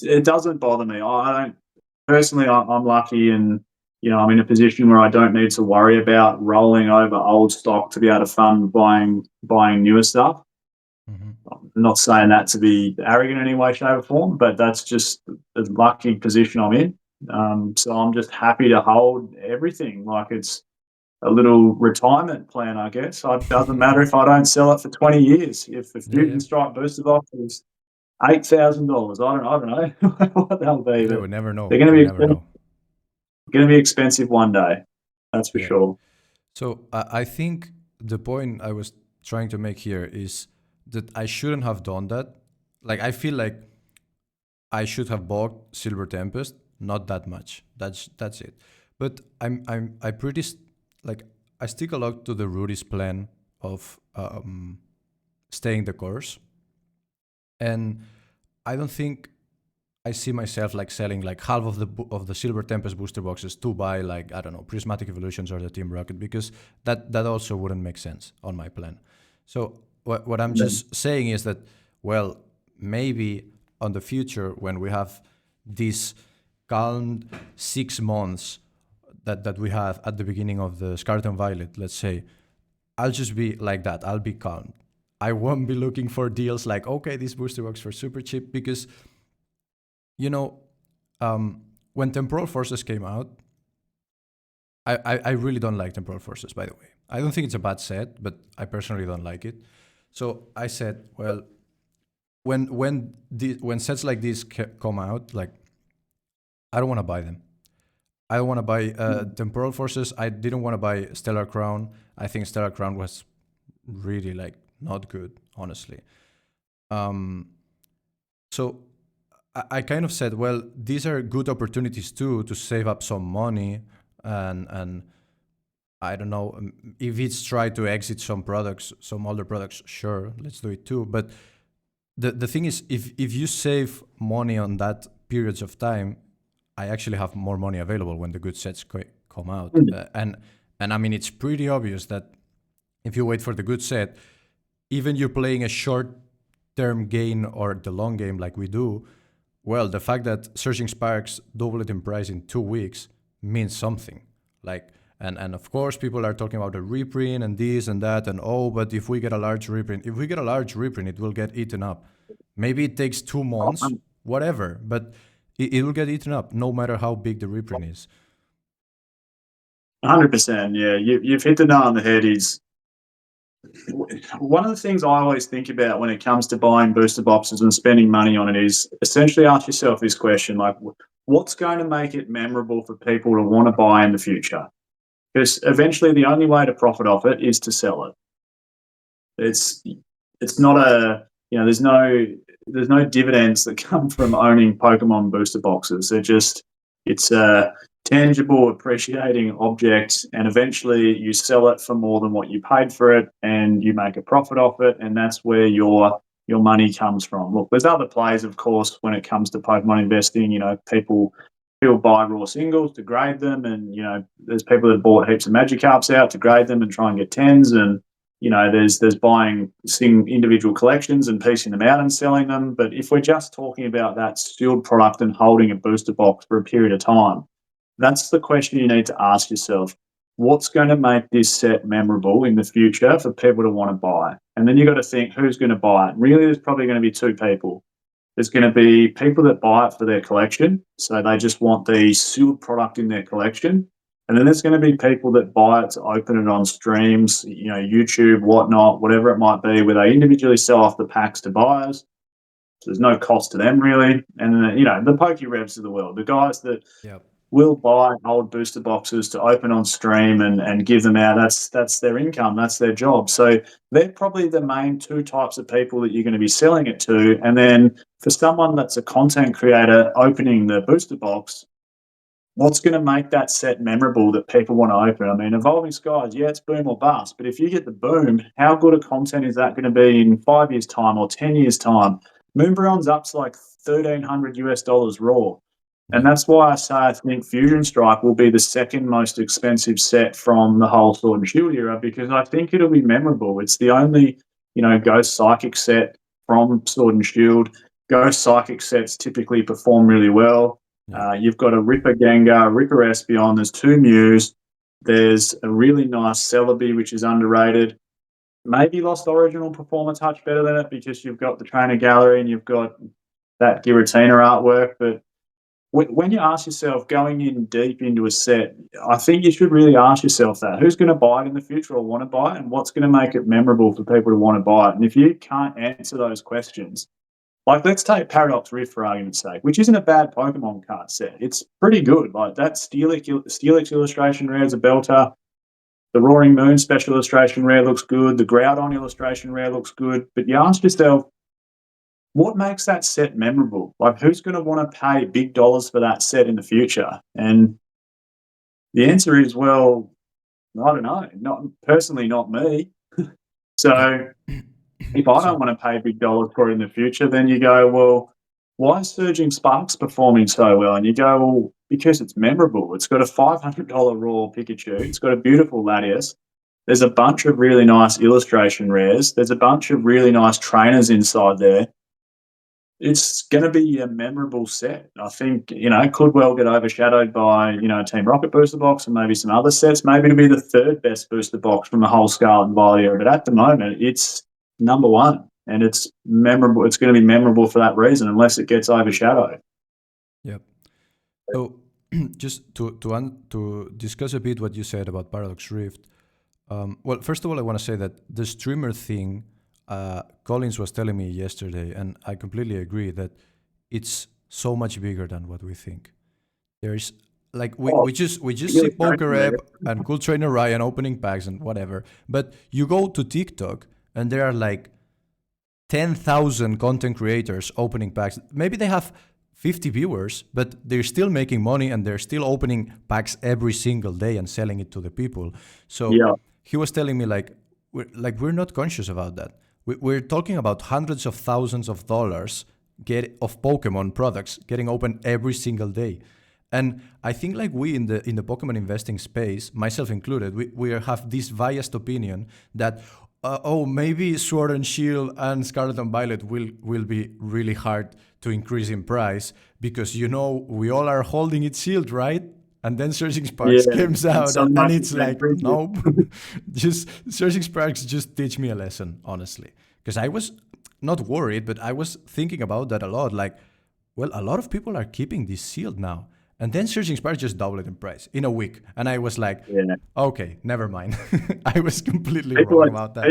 B: It doesn't bother me. I don't personally. I'm lucky, and I'm in a position where I don't need to worry about rolling over old stock to be able to fund buying newer stuff.
C: Mm-hmm.
B: I'm not saying that to be arrogant in any way, shape, or form, but that's just the lucky position I'm in. So I'm just happy to hold everything like it's a little retirement plan, I guess. It doesn't matter if I don't sell it for 20 years. If the
C: Yeah,
B: Fusion Strike booster box is $8,000, I don't know what they'll be,
C: yeah,
B: but
C: we never know.
B: they're going to
C: We
B: be
C: never know.
B: expensive one day. That's for
C: Yeah.
B: sure.
C: So I think the point I was trying to make here is that I shouldn't have done that. Like I feel like I should have bought Silver Tempest, not that much. That's it. But I pretty like I stick a lot to the Rudy's plan of staying the course, and I don't think I see myself like selling like half of the Silver Tempest booster boxes to buy like I don't know Prismatic Evolutions or the Team Rocket, because that also wouldn't make sense on my plan. So what I'm just saying is that, well, maybe on the future when we have this calm 6 months that we have at the beginning of the Scarlet and Violet, let's say, I'll just be like that. I'll be calm. I won't be looking for deals like, okay, this booster box for super cheap, because you know, when Temporal Forces came out, I really don't like Temporal Forces, by the way. I don't think it's a bad set, but I personally don't like it. So I said, well, when sets like this come out, like I don't want to buy them. I don't want to buy Temporal Forces. I didn't want to buy Stellar Crown. I think Stellar Crown was really like not good, honestly. So I kind of said, well, these are good opportunities too to save up some money, and I don't know if it's try to exit some products, some older products. Sure, let's do it too. But the thing is, if you save money on that periods of time, I actually have more money available when the good sets come out, and I mean it's pretty obvious that if you wait for the good set, even you're playing a short-term gain or the long game like we do. Well, the fact that Surging Sparks doubled in price in 2 weeks means something. Like, and of course, people are talking about a reprint and this and that, and oh, but if we get a large reprint, it will get eaten up. Maybe it takes 2 months, whatever, but it will get eaten up, no matter how big the reprint is.
B: 100%. Yeah, you've hit the nail on the head. Is one of the things I always think about when it comes to buying booster boxes and spending money on it is essentially ask yourself this question, like, what's going to make it memorable for people to want to buy in the future? Because eventually the only way to profit off it is to sell it. It's not there's no dividends that come from owning Pokemon booster boxes. It's a tangible, appreciating object, and eventually you sell it for more than what you paid for it, and you make a profit off it, and that's where your money comes from. Look, there's other plays, of course, when it comes to Pokemon investing. People buy raw singles to grade them, and there's people that bought heaps of Magikarps out to grade them and try and get tens, and there's buying individual collections and piecing them out and selling them. But if we're just talking about that sealed product and holding a booster box for a period of time, that's the question you need to ask yourself. What's going to make this set memorable in the future for people to want to buy? And then you've got to think, who's going to buy it? Really, there's probably going to be 2 people. There's going to be people that buy it for their collection, so they just want the sealed product in their collection. And then there's going to be people that buy it to open it on streams, YouTube, whatnot, whatever it might be, where they individually sell off the packs to buyers. So there's no cost to them really. And then, the Poke Revs of the world, the guys that
C: Yep.
B: will buy old booster boxes to open on stream and give them out. That's their income. That's their job. So they're probably the main two types of people that you're going to be selling it to. And then for someone that's a content creator opening the booster box, what's going to make that set memorable that people want to open? I mean, Evolving Skies, yeah, it's boom or bust. But if you get the boom, how good a content is that going to be in 5 years' time or 10 years' time? Moonbrion's up to like $1,300 raw. And that's why I say I think Fusion Strike will be the second most expensive set from the whole Sword and Shield era, because I think it'll be memorable. It's the only, Ghost Psychic set from Sword and Shield. Ghost Psychic sets typically perform really well. You've got a Ripper Gengar, Ripper Espeon, there's 2 Mews, there's a really nice Celebi, which is underrated. Maybe Lost Origin will perform a touch better than it because you've got the Trainer Gallery and you've got that Giratina artwork. But when you ask yourself, going in deep into a set, I think you should really ask yourself that. Who's going to buy it in the future or want to buy it, and what's going to make it memorable for people to want to buy it? And if you can't answer those questions, like, let's take Paradox Rift for argument's sake, which isn't a bad Pokemon card set. It's pretty good. Like, that Steelix illustration rare is a belter. The Roaring Moon special illustration rare looks good. The Groudon illustration rare looks good. But you ask yourself, what makes that set memorable? Like, who's going to want to pay big dollars for that set in the future? And the answer is, well, I don't know. Not me. So if I don't want to pay big dollars for it in the future, then you go, well, why is Surging Sparks performing so well? And you go, well, because it's memorable. It's got a $500 raw Pikachu. It's got a beautiful Latias. There's a bunch of really nice illustration rares. There's a bunch of really nice trainers inside there. It's going to be a memorable set. I think, it could well get overshadowed by, Team Rocket booster box and maybe some other sets. Maybe it'll be the 3rd best booster box from the whole Scarlet and Violet era. But at the moment, it's number 1, and it's memorable. It's going to be memorable for that reason, unless it gets overshadowed.
C: Yep. So just to discuss a bit what you said about Paradox Rift. Well, first of all, I want to say that the streamer thing, Collins was telling me yesterday, and I completely agree that it's so much bigger than what we think. There's like we just see PokeRep and Cool Trainer Ryan opening packs and whatever, but you go to TikTok and there are like 10,000 content creators opening packs. Maybe they have 50 viewers, but they're still making money and they're still opening packs every single day and selling it to the people. So he was telling me we're not conscious about that. We're talking about hundreds of thousands of dollars of Pokemon products getting opened every single day. And I think we in the Pokemon investing space, myself included, we have this biased opinion that maybe Sword and Shield and Scarlet and Violet will be really hard to increase in price because we all are holding it sealed, right? And then Surging Sparks comes out and it's like, nope. Surging Sparks just teach me a lesson, honestly. Because I was not worried, but I was thinking about that a lot. A lot of people are keeping this sealed now. And then Surging Sparks just doubled in price in a week. And I was like, okay, never mind. I was completely wrong about that.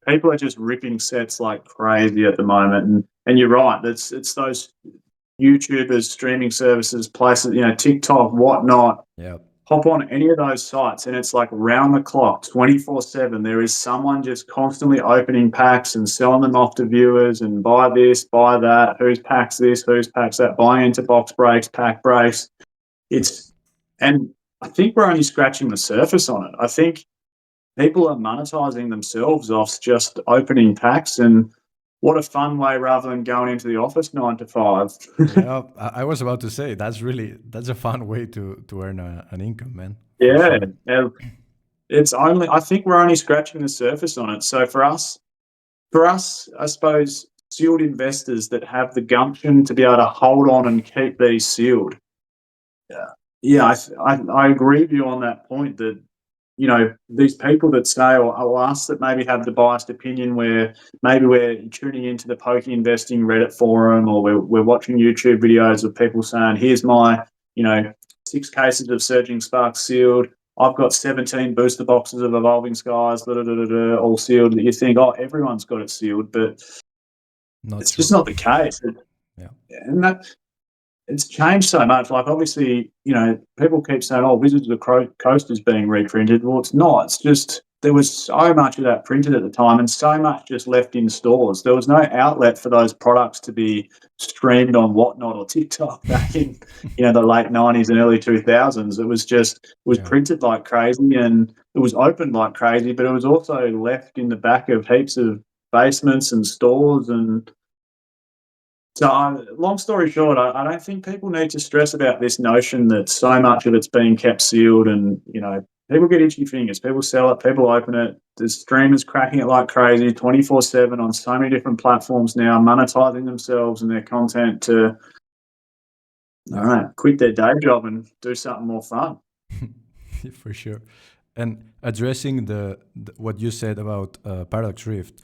B: People are just ripping sets like crazy at the moment. And you're right. It's those YouTubers, streaming services, places, TikTok, whatnot. Hop on any of those sites and it's like round the clock, 24/7. There is someone just constantly opening packs and selling them off to viewers and buy this, buy that, whose packs this, whose packs that, buying into box breaks, pack breaks. And I think we're only scratching the surface on it. I think people are monetizing themselves off just opening packs, and what a fun way rather than going into the office 9 to 5.
C: Yeah, I was about to say that's a fun way to earn an income, man.
B: It's I think we're only scratching the surface on it. So for us, I suppose sealed investors that have the gumption to be able to hold on and keep these sealed. I agree with you on that point that these people that say, or us that maybe have the biased opinion where maybe we're tuning into the Poke Investing Reddit forum or we're watching YouTube videos of people saying, here's my, 6 cases of Surging Sparks sealed. I've got 17 booster boxes of Evolving Skies, all sealed. That you think, everyone's got it sealed, but it's just not the case. And it's changed so much. Like, obviously, people keep saying, "Oh, Wizards of the Coast is being reprinted." Well, it's not. It's just there was so much of that printed at the time, and so much just left in stores. There was no outlet for those products to be streamed on Whatnot or TikTok back in the late '90s and early 2000s. It was printed like crazy, and it was opened like crazy, but it was also left in the back of heaps of basements and stores. And so, long story short, I don't think people need to stress about this notion that so much of it's being kept sealed, and people get itchy fingers. People sell it, people open it. There's streamers cracking it like crazy 24/7 on so many different platforms now, monetizing themselves and their content to all right, quit their day job and do something more fun.
C: For sure. And addressing the what you said about Paradox Rift,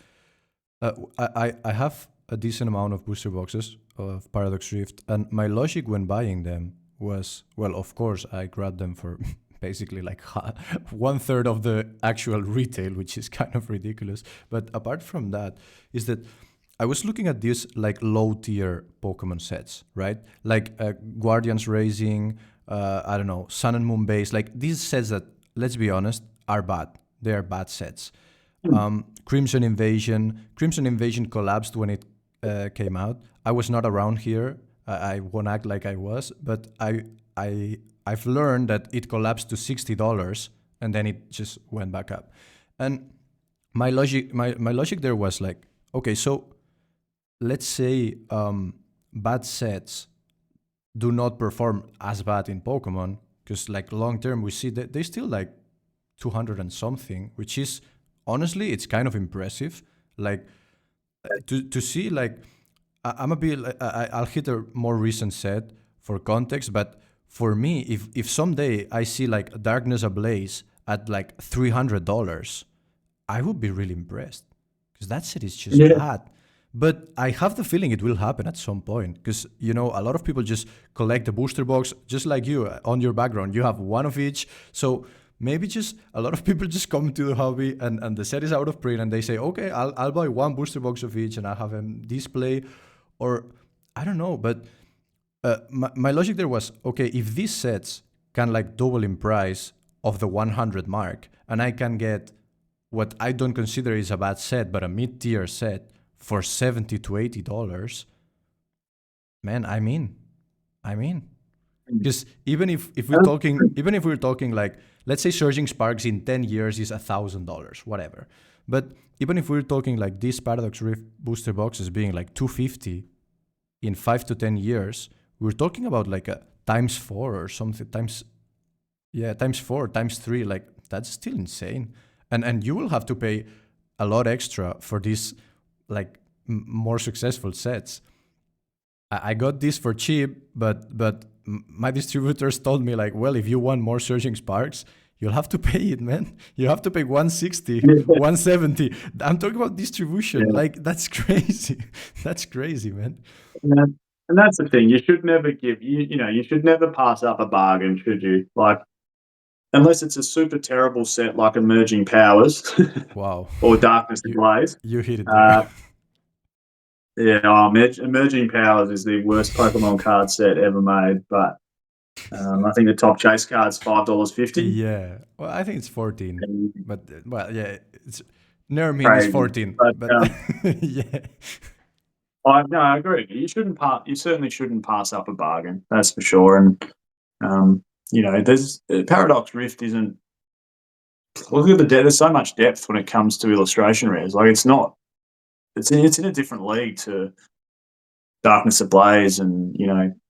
C: I have a decent amount of booster boxes of Paradox Rift, and my logic when buying them was, well, of course, I grabbed them for basically like 1/3 of the actual retail, which is kind of ridiculous. But apart from that, is that I was looking at these like low tier Pokemon sets, right? Like Guardians Rising, I don't know, Sun and Moon Base, like these sets that, let's be honest, are bad. They are bad sets. Crimson Invasion collapsed when it came out. I was not around here. I won't act like I was, but I've learned that it collapsed to $60 and then it just went back up. And my logic there was like, okay, so let's say bad sets do not perform as bad in Pokemon, because like long term we see that they still like 200 and something, which is honestly it's kind of impressive. Like to see like I'm a bit I'll hit a more recent set for context, but for me, if someday I see like Darkness Ablaze at like $300, I would be really impressed, because that set is just bad. But I have the feeling it will happen at some point, because a lot of people just collect the booster box, just like you on your background. You have one of each, so maybe just a lot of people just come to the hobby and the set is out of print and they say, okay, I'll buy one booster box of each and I'll have them display, or I don't know. But my logic there was, okay, if these sets can like double in price of the 100 mark, and I can get what I don't consider is a bad set, but a mid-tier set for $70 to $80, man, I mean, because even if we're talking like, let's say Surging Sparks in 10 years is $1,000, whatever. But even if we're talking like these Paradox Rift booster boxes being like $250 in 5 to 10 years, we're talking about like a ×4 or something, ×4, ×3, like that's still insane. And you will have to pay a lot extra for these like more successful sets. I got this for cheap, but my distributors told me like, well, if you want more Surging Sparks, you'll have to pay it, man. You have to pay 160, 170. I'm talking about distribution. Like that's crazy. That's crazy, man.
B: And that's the thing. You should never you should never pass up a bargain, should you? Like, unless it's a super terrible set like Emerging Powers.
C: Wow.
B: Or Darkness Ablaze.
C: You hit it there.
B: Emerging Powers is the worst Pokemon card set ever made, but I think the top chase card's $5.50.
C: Yeah, well, I think it's 14, but well, yeah, it's Nermin
B: crazy.
C: is 14, but yeah.
B: No, I agree. You certainly shouldn't pass up a bargain. That's for sure. And there's Paradox Rift isn't. Look at the depth. There's so much depth when it comes to illustration rares. Like it's not. It's in a different league to Darkness Ablaze and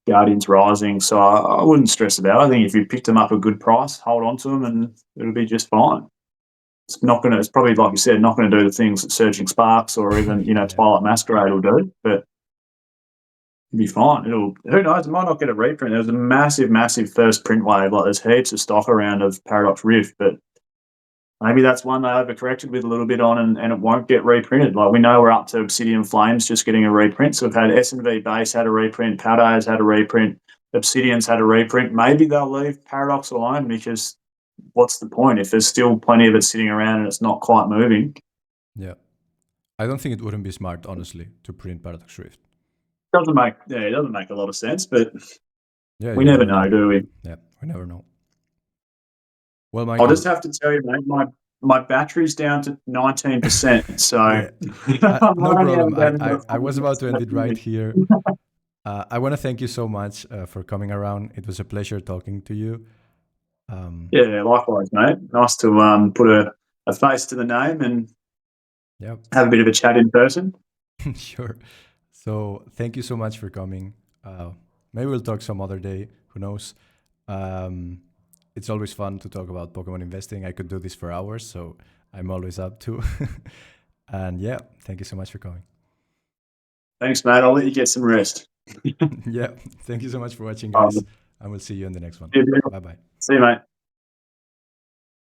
B: Guardians Rising. So I wouldn't stress about it. I think if you picked them up a good price, hold on to them, and it'll be just fine. It's not gonna. It's probably, like you said, not going to do the things that Surging Sparks or even Twilight Masquerade will do, but it'll be fine. Who knows? It might not get a reprint. There was a massive, massive first print wave. Like there's heaps of stock around of Paradox Rift, but maybe that's one they overcorrected with a little bit on, and it won't get reprinted. Like we know we're up to Obsidian Flames just getting a reprint. So we've had S&V Base had a reprint, Paldea's had a reprint, Obsidian's had a reprint. Maybe they'll leave Paradox alone, because what's the point if there's still plenty of it sitting around and it's not quite moving?
C: Yeah. I don't think it wouldn't be smart, honestly, to print Paradox Rift.
B: It doesn't make a lot of sense, but
C: Yeah,
B: We
C: you
B: never know, do we?
C: Yeah, we never know. Well,
B: I'll
C: Michael,
B: just have to tell you, mate, my battery's down to 19%, so
C: yeah,
B: I'm
C: no
B: only
C: problem.
B: about another
C: I was
B: 5
C: about
B: minutes
C: to end
B: left
C: it
B: in
C: right
B: me.
C: here. I want to thank you so much for coming around. It was a pleasure talking to you.
B: Yeah, likewise, mate. Nice to put a face to the name and
C: Yeah,
B: have a bit of a chat in person.
C: sure. So thank you so much for coming. Maybe we'll talk some other day. Who knows? Um, it's always fun to talk about Pokemon investing. I could do this for hours, so I'm always up to. And yeah, thank you so much for coming.
B: Thanks, mate. I'll let you get some rest.
C: Yeah, thank you so much for watching, guys, and we'll see you in the next one. Bye bye.
B: See you, mate.